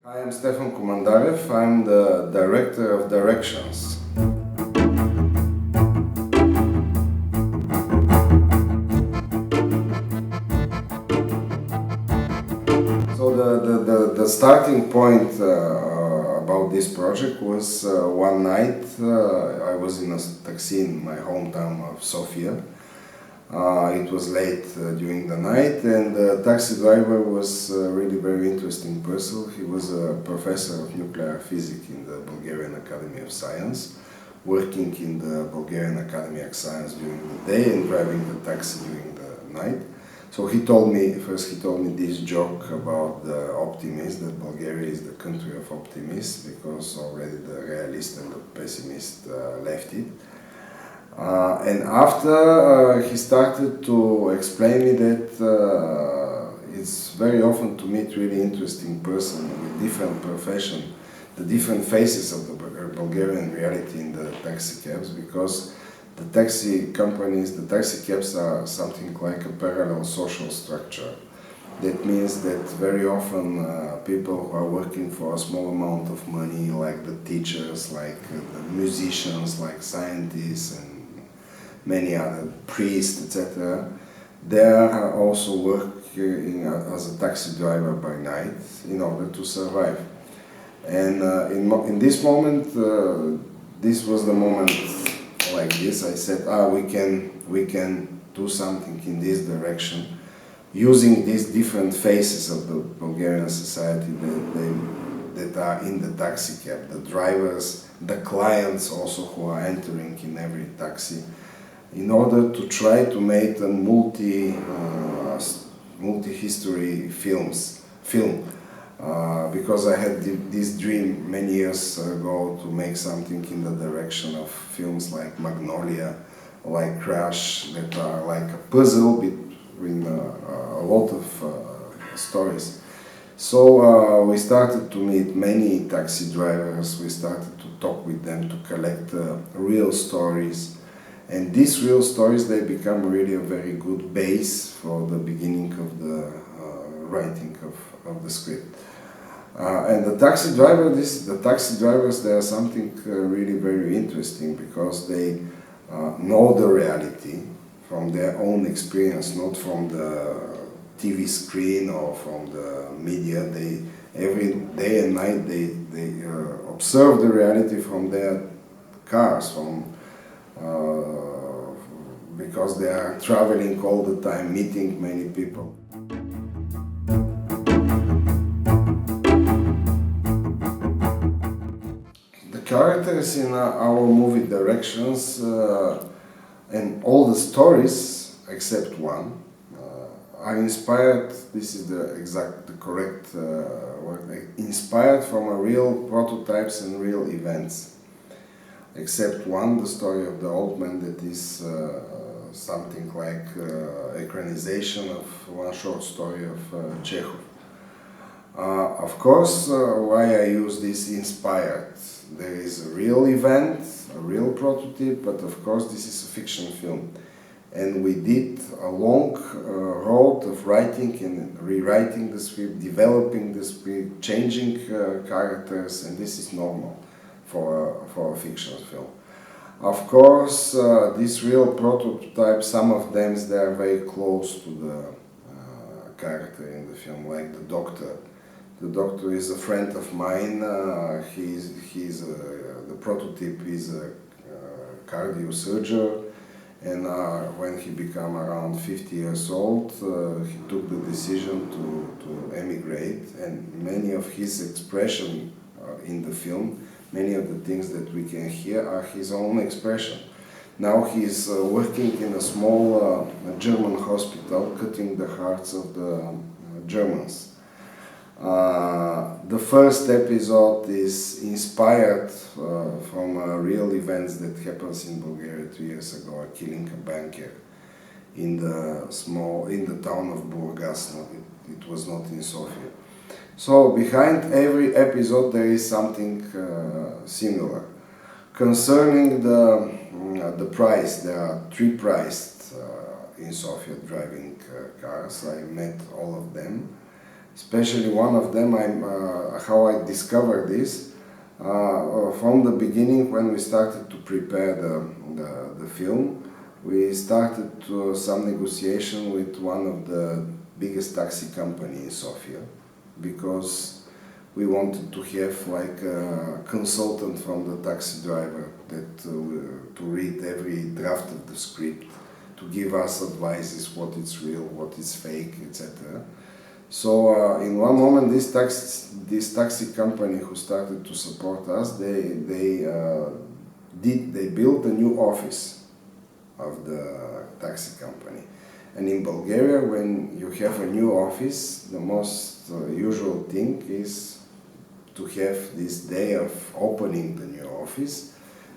I am Stephan Komandarev. I'm the director of directions. So the starting point about this project was one night I was in a taxi in my hometown of Sofia. It was late during the night, and the taxi driver was a really very interesting person. He was a professor of nuclear physics in the Bulgarian Academy of Science, working in the Bulgarian Academy of Science during the day and driving the taxi during the night. So he told me this joke about the optimist, that Bulgaria is the country of optimists, because already the realist and the pessimist left it. And after he started to explain me that it's very often to meet really interesting person with different profession, the different faces of the Bulgarian reality in the taxi cabs, because the taxi companies, the taxi cabs are something like a parallel social structure. That means that very often people who are working for a small amount of money, like the teachers, like the musicians, like scientists and many other priests, etc., they are also working as a taxi driver by night in order to survive. And in this moment, this was the moment like this. I said, we can do something in this direction, using these different faces of the Bulgarian society that are in the taxi cab, the drivers, the clients also who are entering in every taxi, in order to try to make a multi-history film. Because I had this dream many years ago to make something in the direction of films like Magnolia, like Crash, that are like a puzzle between a lot of stories. So we started to meet many taxi drivers, we started to talk with them to collect real stories. And these real stories, they become really a very good base for the beginning of the writing of the script. And the taxi drivers, they are something really very interesting, because they know the reality from their own experience, not from the TV screen or from the media. They every day and night they observe the reality from their cars, because they are traveling all the time, meeting many people. The characters in our movie directions and all the stories, except one, are inspired, this is the correct word, inspired from real prototypes and real events. Except one, the story of the old man, that is something like equalization of one short story of Chekhov. Of course, why I use this inspired? There is a real event, a real prototype, but of course this is a fiction film. And we did a long road of writing and rewriting the script, developing the script, changing characters, and this is normal for a fiction film. Of course, these real prototypes, some of them, they are very close to the character in the film, like the doctor. The doctor is a friend of mine. The prototype is a cardiosurgeon, and when he became around 50 years old, he took the decision to emigrate, and many of his expression in the film, many of the things that we can hear are his own expression. Now he's working in a small German hospital, cutting the hearts of the Germans. The first episode is inspired from real events that happens in Bulgaria 2 years ago, killing a banker in the town of Burgas. It was not in Sofia. So behind every episode there is something similar. Concerning the price, there are 3 prices in Sofia driving cars. I met all of them. Especially one of them, how I discovered this, from the beginning when we started to prepare the film, we started some negotiation with one of the biggest taxi company in Sofia, because we wanted to have like a consultant from the taxi driver that to read every draft of the script, to give us advices what is real, what is fake, etc. So in one moment, this taxi company who started to support us, they built a new office of the taxi company. And in Bulgaria, when you have a new office, the most usual thing is to have this day of opening the new office.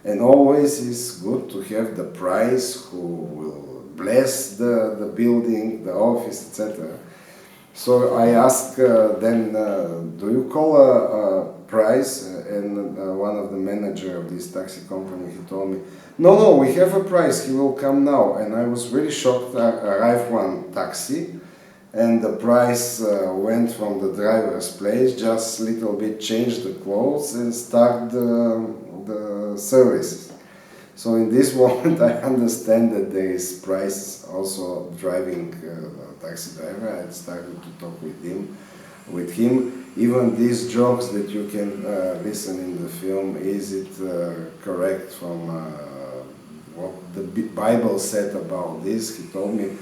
And always is good to have the price who will bless the building, the office, etc. So I asked them, do you call a price? And one of the manager of this taxi company, he told me, no, we have a price, he will come now. And I was really shocked. I arrived one taxi, and the price went from the driver's place, just a little bit changed the clothes and start the service. So in this moment I understand that there is price also driving taxi driver. I started to talk with him. Even these jokes that you can listen in the film, is it correct from what the Bible said about this? He told me,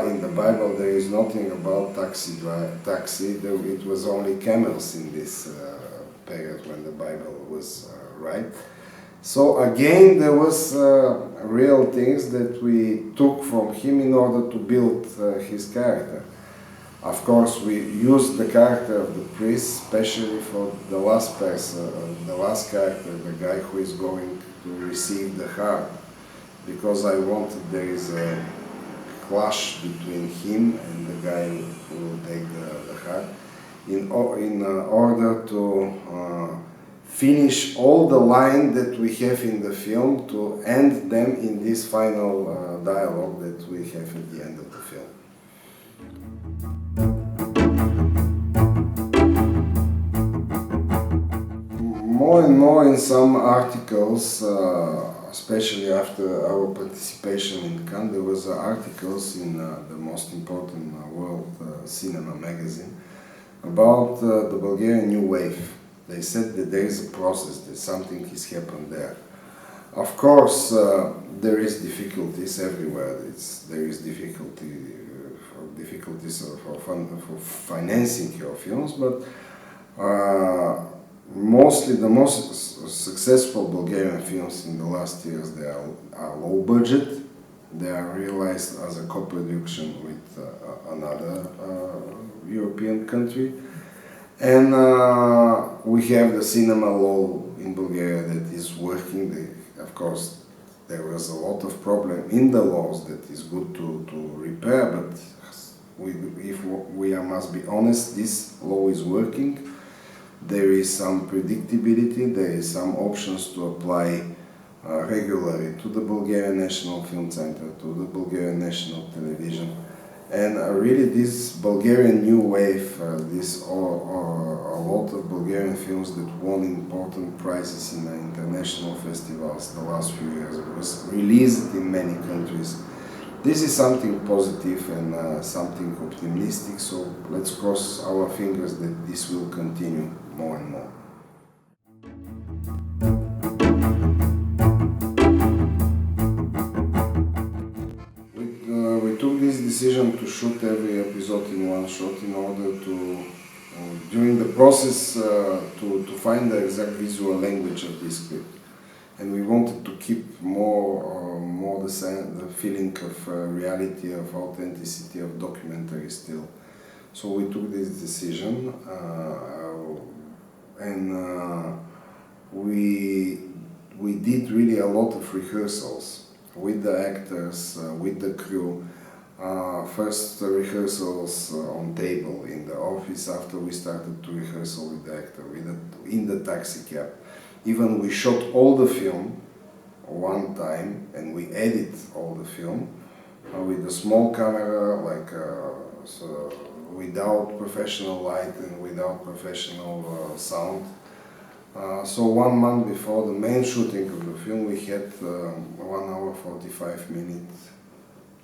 in the Bible there is nothing about taxi. It was only camels in this period when the Bible was right. So again, there was real things that we took from him in order to build his character. Of course, we used the character of the priest, especially for the last person, the last character, the guy who is going to receive the heart, because I wanted there is a clash between him and the guy who will take the heart, in order to finish all the lines that we have in the film, to end them in this final dialogue that we have at the end of the film. More and more in some articles, especially after our participation in Cannes, there was articles in the most important world cinema magazine about the Bulgarian New Wave. They said that there is a process, that something has happened there. Of course, there is difficulties everywhere. There is difficulties for financing your films, but mostly the most successful Bulgarian films in the last years, they are low budget. They are realized as a co-production with another European country. And we have the cinema law in Bulgaria that is working. Of course, there was a lot of problem in the laws that is good to repair, but if we must be honest, this law is working. There is some predictability, there is some options to apply regularly to the Bulgarian National Film Center, to the Bulgarian National Television. And really this Bulgarian New Wave, a lot of Bulgarian films that won important prizes in the international festivals the last few years, was released in many countries. This is something positive and something optimistic, so let's cross our fingers that this will continue more and more. We took this decision to shoot every episode in one shot in order to, during the process, to find the exact visual language of this script. And we wanted to keep more the feeling of reality, of authenticity, of documentary still. So we took this decision, and we did really a lot of rehearsals with the actors, with the crew. First rehearsals on table in the office, after we started to rehearsal with the actor, in the taxi cab. Even we shot all the film one time and we edit all the film with a small camera, like without professional light and without professional sound. So 1 month before the main shooting of the film, we had 1 hour 45 minutes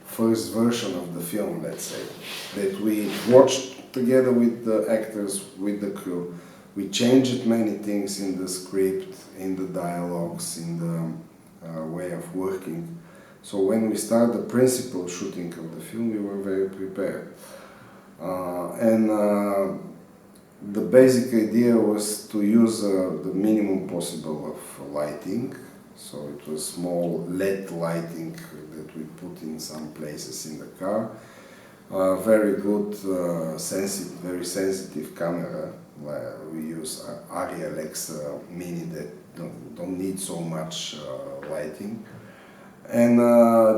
first version of the film, let's say, that we watched together with the actors, with the crew. We changed many things in the script, in the dialogues, in the way of working. So when we started the principal shooting of the film, we were very prepared. The basic idea was to use the minimum possible of lighting. So it was small LED lighting that we put in some places in the car. Very good, very sensitive camera. We use Ariel X Mini that don't need so much lighting. And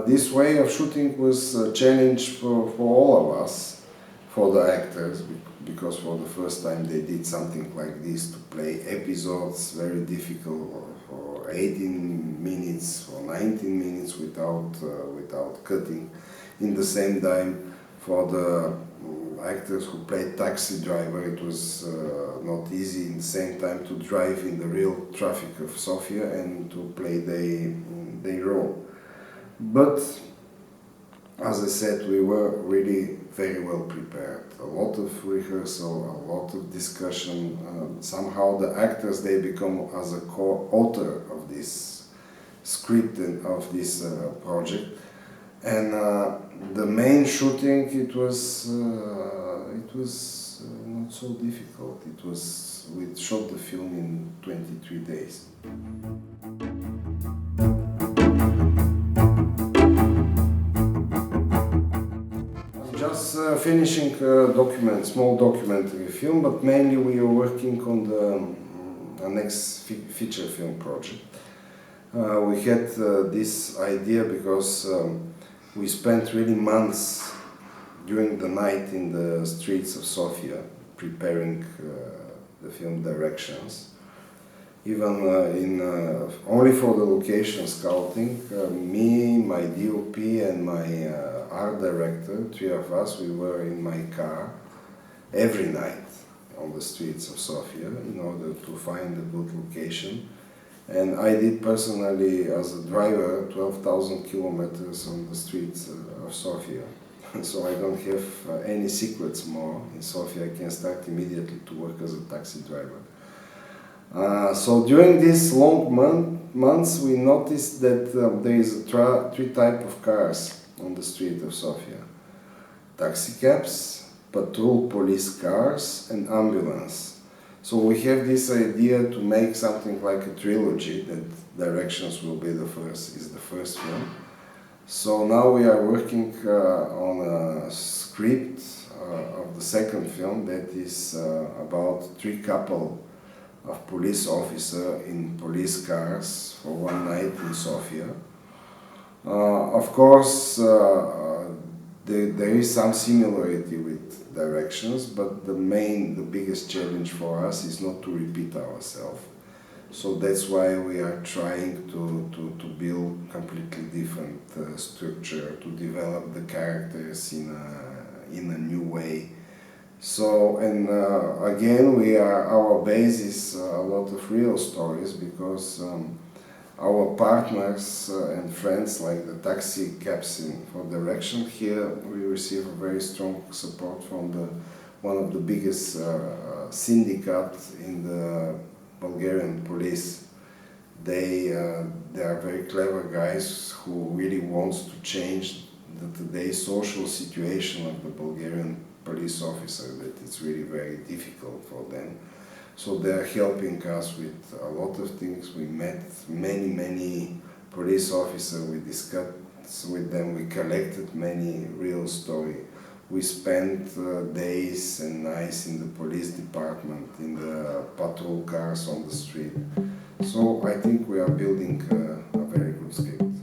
this way of shooting was a challenge for all of us, for the actors, because for the first time they did something like this, to play episodes, very difficult, for 18 minutes or 19 minutes without cutting. In the same time, for the actors who played taxi driver, it was not easy in the same time to drive in the real traffic of Sofia and to play their role. But as I said, we were really very well prepared. A lot of rehearsal, a lot of discussion. Somehow the actors, they become as a co-author of this script and of this project. And the main shooting, it was not so difficult. We shot the film in 23 days. Just finishing a small documentary film, but mainly we are working on the next feature film project. We had this idea because we spent really months during the night in the streets of Sofia preparing the film directions. Even only for the location scouting, me, my DOP and my art director, 3 of us, we were in my car every night on the streets of Sofia in order to find a good location. And I did personally, as a driver, 12,000 kilometers on the streets of Sofia. So I don't have any secrets more. In Sofia I can start immediately to work as a taxi driver. So during these long months we noticed that there is three types of cars on the street of Sofia. Taxi cabs, patrol police cars and ambulance. So we have this idea to make something like a trilogy, that Directions will be the first film. So now we are working on a script of the second film that is about 3 couples of police officers in police cars for one night in Sofia. Of course, there is some similarity with Directions, but the biggest challenge for us is not to repeat ourselves. So that's why we are trying to build completely different structure, to develop the characters in a new way. So, and again, our base is a lot of real stories, because our partners and friends, like the taxi cabs for Direction, here we receive a very strong support from one of the biggest syndicates in the Bulgarian police. They are very clever guys who really wants to change today's social situation of the Bulgarian police officer, that it's really very difficult for them. So they are helping us with a lot of things. We met many police officers, we discussed with them, we collected many real stories. We spent days and nights in the police department, in the patrol cars on the street. So I think we are building a very good script.